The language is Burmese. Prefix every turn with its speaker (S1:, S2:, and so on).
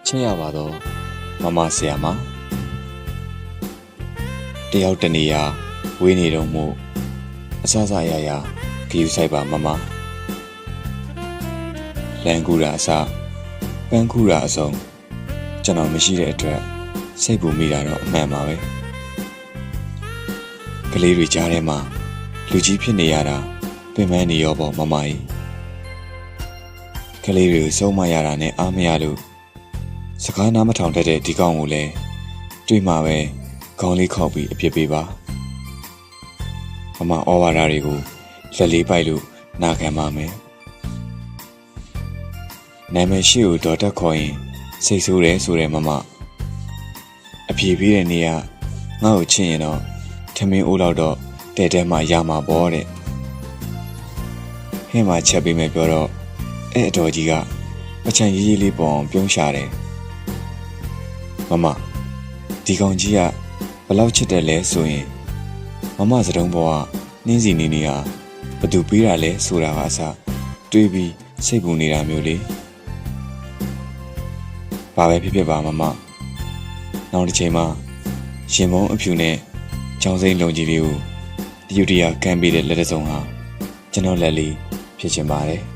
S1: ချစ်ရပါတော့မမဆရာမတယောက်တနေရာဝေးနေတော့မို့အဆအဆအရာရာဂယူဆိုင်ပါမမလန်ကူရာအစပန်းကူရာအစုံကျွန်တော်မရှိတဲ့အတွက်စိတ်ပူမိတာတော့အမှန်ပါပဲကလေးတွေကြားထဲမှာလူကြီးဖြစ်နေရတာပင်ပန်းနေရောပေါ့မမကြီးကလေးတွေကိုစုံမရတာနဲ့အားမရလို့စကားနားမထောင်တတ်တဲ့ဒီကောင်ကိုလည်းတွေ့မှပဲခေါင်းလေးခောက်ပြီးအပြစ်ပေးပါမမဩဝါဒတွေကိုလက်လေးပိုက်လို့နာခံပါမယ်နာမည်ရှိကိုတော်တက်ခေါ်ရင်စိတ်ဆိုးတယ်ဆိုတဲ့မမအပြေးပြီးတဲ့နေ့ကငါ့ကိုချစ်ရင်တော့ထမင်းအိုးလောက်တော့တဲ့တဲမှရမှာပေါ့တဲ့ဟင်းမှာချက်ပေးမယ်ပြောတော့အဲ့အတော်ကြီးကပချံရေးရေးလေးပေါ်အောင်ပြုံးရှာတယ်မမဒီကောင်ကြီးကဘလောက်ချစ်တယ်လဲဆိုရင်မမစတုံးပေါ်ကနှင်းစီနေနေဟာဘသူပေးတာလဲဆိုတာကအစတွေးပြီးစိတ်ပူနေတာမျိုးလေဘာပဲဖြစ်ဖြစ်ပါမမနောက်တစ်ချိန်မှာရှင်မုံအဖြူနဲ့ချောင်းစိမ့်လုံကြီးလေးကိုတယူတရာကမ်းပေးတဲ့လက်တစုံဟာကျွန်တော်လက်လေးဖြစ်ချင်ပါတယ်